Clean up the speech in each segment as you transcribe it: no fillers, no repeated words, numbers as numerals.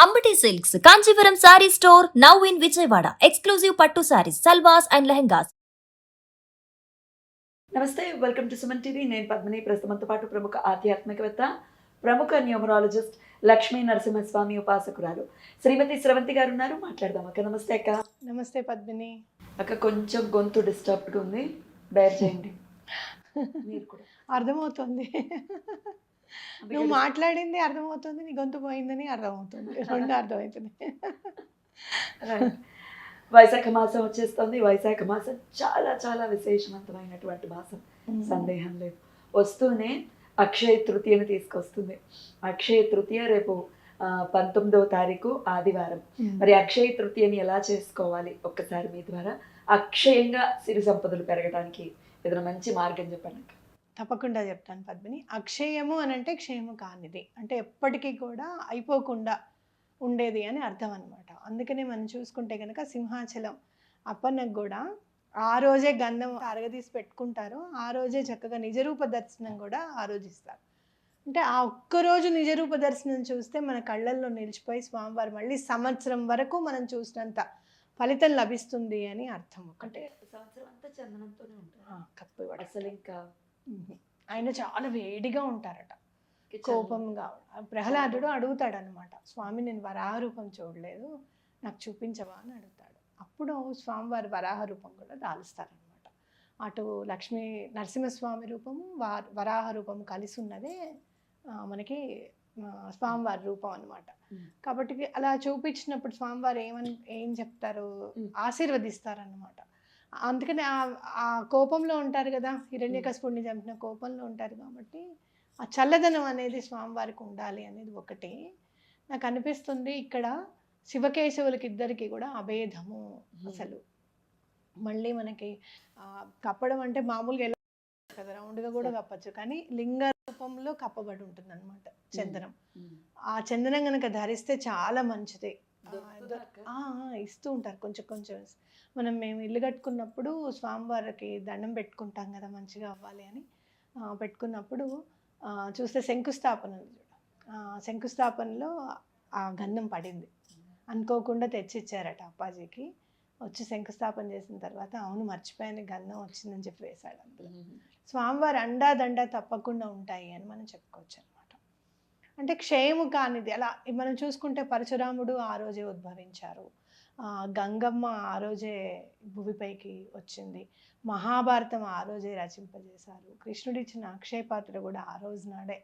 Ambati silks Kanchipuram sari store now in Vijayawada. Exclusive పట్టు saris, సల్వాస్ and lehengas. నమస్తే, welcome to Suman TV. నేను పద్మిని. ప్రస్తుతంతో పాటు ప్రముఖ ఆధ్యాత్మికవేత్త, ప్రముఖ న్యూమరాలజిస్ట్, లక్ష్మీ నరసింహస్వామి ఉపాసకురాలు శ్రీమతి స్రవంతి గారు ఉన్నారు. మాట్లాడదాం అక్క. నమస్తే అక్క. నమస్తే పద్మిని. అక్క కొంచెం గొంతు డిస్టర్బ్డ్గా ఉంది, బేర్ చేయండి. మీరు కూడా అర్థమవుతుంది, నువ్వు మాట్లాడింది అర్థమవుతుంది, నీ గొంతు పోయిందని అర్థమవుతుంది, రెండు అర్థమవుతుంది. వైశాఖ మాసం వచ్చేస్తుంది. వైశాఖ మాసం చాలా చాలా విశేషవంతమైనటువంటి మాసం, సందేహం లేదు. వస్తూనే అక్షయ తృతీయను తీసుకొస్తుంది. అక్షయ తృతీయ రేపు 19వ తారీఖు ఆదివారం. మరి అక్షయ తృతీయని ఎలా చేసుకోవాలి, ఒక్కసారి మీ ద్వారా అక్షయంగా సిరి సంపదలు పెరగడానికి ఏదైనా మంచి మార్గం చెప్పండి. తప్పకుండా చెప్తాను పద్మిని. అక్షయము అని అంటే క్షయము కానిది, అంటే ఎప్పటికీ కూడా అయిపోకుండా ఉండేది అని అర్థం అనమాట. అందుకనే మనం చూసుకుంటే కనుక సింహాచలం అప్పన్నకు కూడా ఆ రోజే గంధం అరగదీసి పెట్టుకుంటారు, ఆ రోజే చక్కగా నిజరూప దర్శనం కూడా ఆ రోజు ఇస్తారు. అంటే ఆ ఒక్కరోజు నిజరూప దర్శనం చూస్తే మన కళ్ళల్లో నిలిచిపోయి స్వామివారు మళ్ళీ సంవత్సరం వరకు మనం చూసినంత ఫలితం లభిస్తుంది అని అర్థం. ఒకటే సంవత్సరం అంతా చందనంతోనే ఉంటారు. కప్పు అసలు ఇంకా ఆయన చాలా వేడిగా ఉంటారట, కోపంగా. ప్రహ్లాదుడు అడుగుతాడు అనమాట, స్వామి నేను వరాహ రూపం చూడలేదు, నాకు చూపించవా అని అడుగుతాడు. అప్పుడు స్వామివారి వరాహ రూపం కూడా దాలుస్తారనమాట. అటు లక్ష్మీ నరసింహస్వామి రూపము వరాహ రూపం కలిసి ఉన్నదే మనకి స్వామివారి రూపం అనమాట. కాబట్టి అలా చూపించినప్పుడు స్వామివారు ఏం చెప్తారు, ఆశీర్వదిస్తారన్నమాట. అందుకని ఆ కోపంలో ఉంటారు కదా, హిరణ్యకశిపుడిని చంపిన కోపంలో ఉంటారు కాబట్టి ఆ చల్లదనం అనేది స్వామివారికి ఉండాలి అనేది ఒకటి నాకు అనిపిస్తుంది. ఇక్కడ శివకేశవులకి ఇద్దరికి కూడా అభేదము. అసలు మళ్ళీ మనకి కప్పడం అంటే మామూలుగా ఎలా కదా, రౌండ్గా కూడా కప్పచ్చు, కానీ లింగ రూపంలో కప్పబడి ఉంటుంది అనమాట చందనం. ఆ చందనం కనుక ధరిస్తే చాలా మంచిది. ఇస్తూ ఉంటారు కొంచెం కొంచెం. మేము ఇల్లు కట్టుకున్నప్పుడు స్వామివారికి దండం పెట్టుకుంటాం కదా మంచిగా అవ్వాలి అని, పెట్టుకున్నప్పుడు చూస్తే శంకుస్థాపన శంకుస్థాపనలో ఆ గంధం పడింది. అనుకోకుండా తెచ్చిచ్చారట అప్పాజీకి. వచ్చి శంకుస్థాపన చేసిన తర్వాత అవును మర్చిపోయాను గంధం వచ్చిందని చెప్పి వేశాడు అందులో. స్వామివారి అండాదండ తప్పకుండా ఉంటాయి అని మనం చెప్పుకోవచ్చు అనమాట. అంటే క్షయము కానిది. అలా మనం చూసుకుంటే పరశురాముడు ఆ రోజే ఉద్భవించారు, గంగమ్మ ఆ రోజే భూమిపైకి వచ్చింది, మహాభారతం ఆ రోజే రచింపజేశారు, కృష్ణుడు ఇచ్చిన అక్షయ పాత్ర కూడా ఆ రోజు నాడే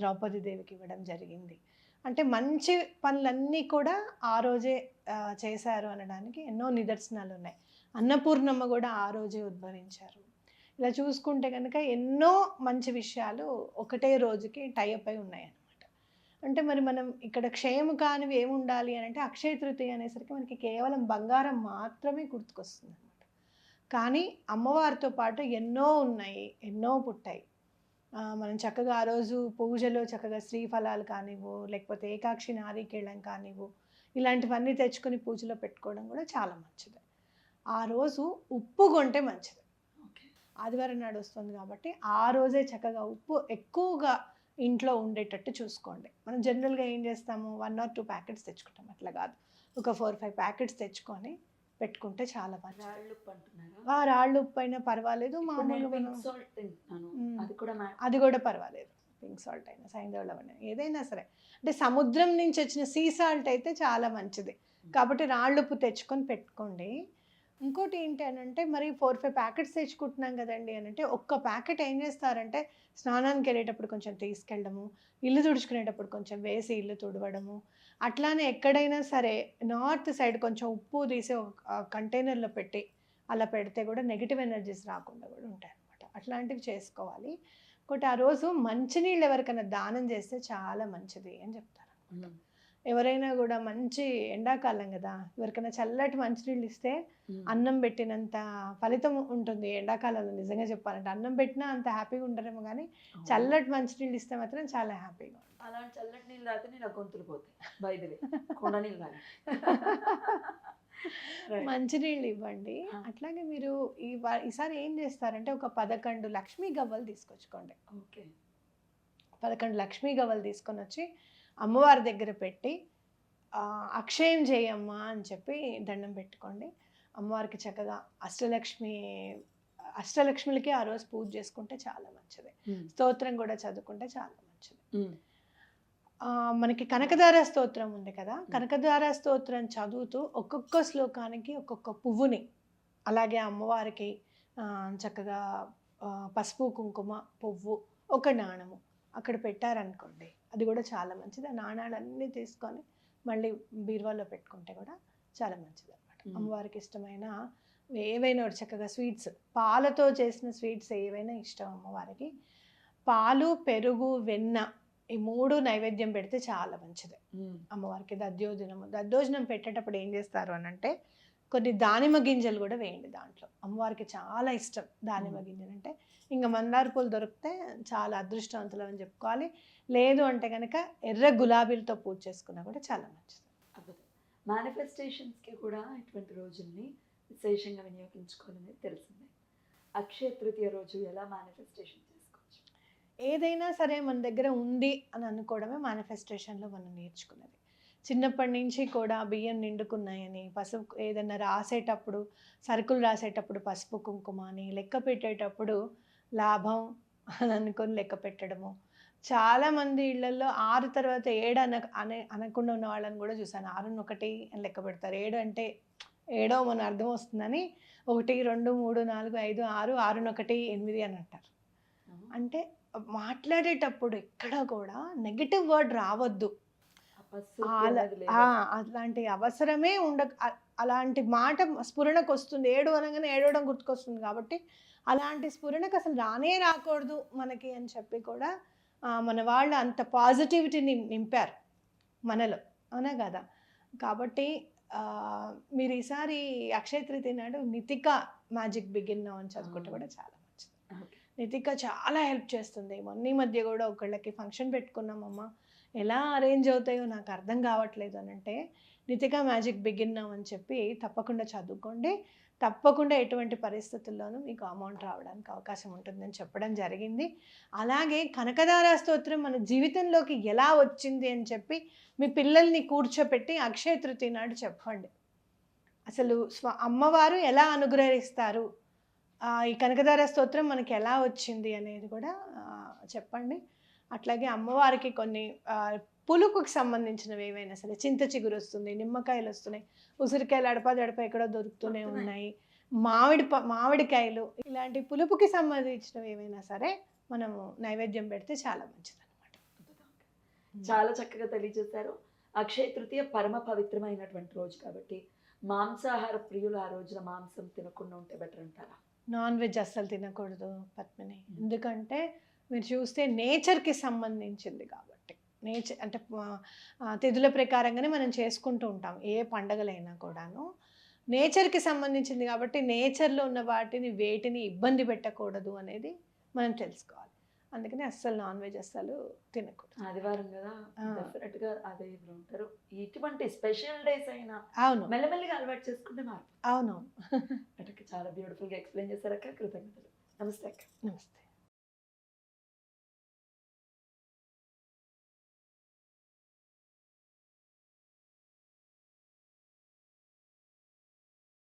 ద్రౌపది దేవికి ఇవ్వడం జరిగింది. అంటే మంచి పనులన్నీ కూడా ఆ రోజే చేశారు అనడానికి ఎన్నో నిదర్శనాలు ఉన్నాయి. అన్నపూర్ణమ్మ కూడా ఆ రోజే ఉద్భవించారు. ఇలా చూసుకుంటే కనుక ఎన్నో మంచి విషయాలు ఒకటే రోజుకి టైఅప్ అయి ఉన్నాయి అన్నమాట. అంటే మరి మనం ఇక్కడ క్షయము కానివి ఏముండాలి అని అంటే అక్షయ తృతీయ అనేసరికి మనకి కేవలం బంగారం మాత్రమే గుర్తుకొస్తుంది అనమాట. కానీ అమ్మవారితో పాటు ఎన్నో ఉన్నాయి, ఎన్నో పుట్టాయి. మనం చక్కగా ఆ రోజు పూజలో చక్కగా శ్రీఫలాలు కానివ్వు, లేకపోతే ఏకాక్షి నారీకేళం కానివ్వు, ఇలాంటివన్నీ తెచ్చుకొని పూజలో పెట్టుకోవడం కూడా చాలా మంచిది. ఆ రోజు ఉప్పు కొంటే మంచిది. ఆదివారం నాడు వస్తుంది కాబట్టి ఆ రోజే చక్కగా ఉప్పు ఎక్కువగా ఇంట్లో ఉండేటట్టు చూసుకోండి. మనం జనరల్గా ఏం చేస్తాము, 1 or 2 ప్యాకెట్స్ తెచ్చుకుంటాం, అట్లా కాదు, ఒక 4-5 ప్యాకెట్స్ తెచ్చుకొని పెట్టుకుంటే చాలా మంచిది. రాళ్ళు ఉప్పు అయినా పర్వాలేదు, మామూలుగా అది కూడా పర్వాలేదు. పింక్ సాల్ట్ అయినా, సైంధవ అయినా, ఏదైనా సరే. అంటే సముద్రం నుంచి వచ్చిన సీ సాల్ట్ అయితే చాలా మంచిది కాబట్టి రాళ్ళు ఉప్పు తెచ్చుకొని పెట్టుకోండి. ఇంకోటి ఏంటి అని అంటే మరి 4-5 ప్యాకెట్స్ తెచ్చుకుంటున్నాం కదండి అని అంటే ఒక్క ప్యాకెట్ ఏం చేస్తారంటే స్నానానికి వెళ్ళేటప్పుడు కొంచెం తీసుకెళ్ళడము, ఇల్లు తుడుచుకునేటప్పుడు కొంచెం వేసి ఇల్లు తుడవడము, అట్లానే ఎక్కడైనా సరే నార్త్ సైడ్ కొంచెం ఉప్పు తీసి ఒక కంటైనర్లో పెట్టి అలా పెడితే కూడా నెగిటివ్ ఎనర్జీస్ రాకుండా కూడా ఉంటాయి అన్నమాట. అట్లాంటివి చేసుకోవాలి. ఒకటి ఆ రోజు మంచినీళ్ళు ఎవరికైనా దానం చేస్తే చాలా మంచిది అని చెప్తారు అన్నమాట. ఎవరైనా కూడా మంచి ఎండాకాలం కదా, ఎవరికైనా చల్లటి మంచినీళ్ళు ఇస్తే అన్నం పెట్టినంత ఫలితం ఉంటుంది ఎండాకాలంలో. నిజంగా చెప్పాలంటే అన్నం పెట్టినా అంత హ్యాపీగా ఉండరేమో కానీ చల్లటి మంచినీళ్ళు ఇస్తే మాత్రం చాలా హ్యాపీగా ఉంటుంది. అలాంటి చల్లటి నీళ్ళు తాగితే నాకు గొంతులు పోతాయి. కొండ నీళ్ళు మంచినీళ్ళు ఇవ్వండి. అట్లాగే మీరు ఈసారి ఏం చేస్తారంటే ఒక 11 లక్ష్మీ గవ్వలు తీసుకొచ్చుకోండి. 11 లక్ష్మీ గవ్వలు తీసుకొని వచ్చి అమ్మవారి దగ్గర పెట్టి అక్షయం చేయమ్మా అని చెప్పి దండం పెట్టుకోండి. అమ్మవారికి చక్కగా అష్టలక్ష్మిలకి ఆ రోజు పూజ చేసుకుంటే చాలా మంచిది. స్తోత్రం కూడా చదువుకుంటే చాలా మంచిది. మనకి కనకధార స్తోత్రం ఉంది కదా, కనకధార స్తోత్రం చదువుతూ ఒక్కొక్క శ్లోకానికి ఒక్కొక్క పువ్వుని, అలాగే అమ్మవారికి చక్కగా పసుపు కుంకుమ పువ్వు ఒక నాణము అక్కడ పెట్టారనుకోండి, అది కూడా చాలా మంచిది. ఆ నాణాలన్నీ తీసుకొని మళ్ళీ బీరువాలో పెట్టుకుంటే కూడా చాలా మంచిది అనమాట. అమ్మవారికి ఇష్టమైన ఏవైనా చక్కగా స్వీట్స్, పాలతో చేసిన స్వీట్స్ ఏవైనా ఇష్టం అమ్మవారికి. పాలు, పెరుగు, వెన్న ఈ 3 నైవేద్యం పెడితే చాలా మంచిది అమ్మవారికి. దద్దోజనం పెట్టేటప్పుడు ఏం చేస్తారు అని అంటే, కొన్ని దానిమ్మ గింజలు కూడా వేయండి దాంట్లో. అమ్మవారికి చాలా ఇష్టం దానిమ్మ గింజలు అంటే. ఇంకా మందార పూలు దొరికితే చాలా అదృష్టవంతులు అని చెప్పుకోవాలి. లేదు అంటే కనుక ఎర్ర గులాబీలతో పూజ చేసుకున్నా కూడా చాలా మంచిది. అద్భుతం. మేనిఫెస్టేషన్స్కి కూడా ఇటువంటి రోజుల్ని విశేషంగా వినియోగించుకోవాలనేది తెలిసిందే. అక్షయ తృతీయ రోజు ఎలా మేనిఫెస్టేషన్ చేసుకోవచ్చు? ఏదైనా సరే మన దగ్గర ఉంది అని అనుకోవడమే మేనిఫెస్టేషన్లో మనం నేర్చుకున్నది. చిన్నప్పటి నుంచి కూడా బియ్యం నిండుకున్నాయని, పసుపు ఏదైనా రాసేటప్పుడు, సరుకులు రాసేటప్పుడు పసుపు కుంకుమ అని, లెక్క పెట్టేటప్పుడు లాభం అని అనుకొని లెక్క పెట్టడము. చాలామంది ఇళ్లలో 6 తర్వాత 7 అనకుండా ఉన్న వాళ్ళని కూడా చూసాను. 6ని 1 అని లెక్క పెడతారు. 7 అంటే 7వ మన అర్థం వస్తుందని 1, 2, 3, 4, 5, 6, 6ని 1, 8 అని అంటారు. అంటే మాట్లాడేటప్పుడు ఎక్కడ కూడా నెగిటివ్ వర్డ్ రావద్దు. అలాంటి అవసరమే అలాంటి మాట స్ఫురణకు వస్తుంది. 7 అనగానే ఏడవడం గుర్తుకొస్తుంది కాబట్టి అలాంటి స్ఫురణకు అసలు రాకూడదు మనకి అని చెప్పి కూడా మన వాళ్ళు అంత పాజిటివిటీని నింపారు మనలో, అవునా కదా. కాబట్టి మీరు ఈసారి అక్షయ తృతీయ నాడు నితిక మ్యాజిక్ బిగిన్ నౌ అని చదువుకుంటే కూడా చాలా మంచిది. నితిక చాలా హెల్ప్ చేస్తుంది. మొన్న మధ్య కూడా ఒకళ్ళకి ఫంక్షన్ పెట్టుకున్నామమ్మ, ఎలా అరేంజ్ అవుతాయో నాకు అర్థం కావట్లేదు అని అంటే, నితిక మ్యాజిక్ బిగిన్ నౌ అని చెప్పి తప్పకుండా చదువుకోండి. తప్పకుండా ఎటువంటి పరిస్థితుల్లోనూ మీకు అమౌంట్ రావడానికి అవకాశం ఉంటుందని చెప్పడం జరిగింది. అలాగే కనకధార స్తోత్రం మన జీవితంలోకి ఎలా వచ్చింది అని చెప్పి మీ పిల్లల్ని కూర్చోపెట్టి అక్షయ తృతీయ నాడు చెప్పండి. అసలు అమ్మవారు ఎలా అనుగ్రహిస్తారు, ఈ కనకధార స్తోత్రం మనకి ఎలా వచ్చింది అనేది కూడా చెప్పండి. అట్లాగే అమ్మవారికి కొన్ని పులుకుకి సంబంధించినవి ఏవైనా సరే, చింత చిగురు వస్తుంది, నిమ్మకాయలు వస్తున్నాయి, ఉసిరికాయలు అడప ఎక్కడో దొరుకుతూనే ఉన్నాయి, మామిడికాయలు, ఇలాంటి పులుపుకి సంబంధించినవి ఏవైనా సరే మనము నైవేద్యం పెడితే చాలా మంచిది అనమాట. చాలా చక్కగా తెలియజేశారు. అక్షయ తృతీయ పరమ పవిత్రమైనటువంటి రోజు కాబట్టి మాంసాహార ప్రియులు ఆ రోజున మాంసం తినకుండా ఉంటే బెటర్ అంటారా? నాన్ వెజ్ అస్సలు తినకూడదు పద్మిని. ఎందుకంటే మీరు చూస్తే నేచర్కి సంబంధించింది కాబట్టి, నేచర్ అంటే తిథుల ప్రకారంగానే మనం చేసుకుంటూ ఉంటాం ఏ పండగలైనా కూడాను. నేచర్కి సంబంధించింది కాబట్టి నేచర్లో ఉన్న వేటిని ఇబ్బంది పెట్టకూడదు అనేది మనం తెలుసుకోవాలి. అందుకని అస్సలు నాన్ వెజ్ అస్సలు తినకూడదు. ఆదివారం కదా, డెఫినెట్గా అదే ఉంటారు. ఇటువంటి స్పెషల్ డేస్ అయినా అవును మెల్లమెల్లిగా అలవాటు చేసుకుంటే మార్పు. అవును. చాలా బ్యూటిఫుల్గా ఎక్స్ప్లెయిన్ చేశారు అక్క. కృతజ్ఞతలు. నమస్తే అక్క. నమస్తే.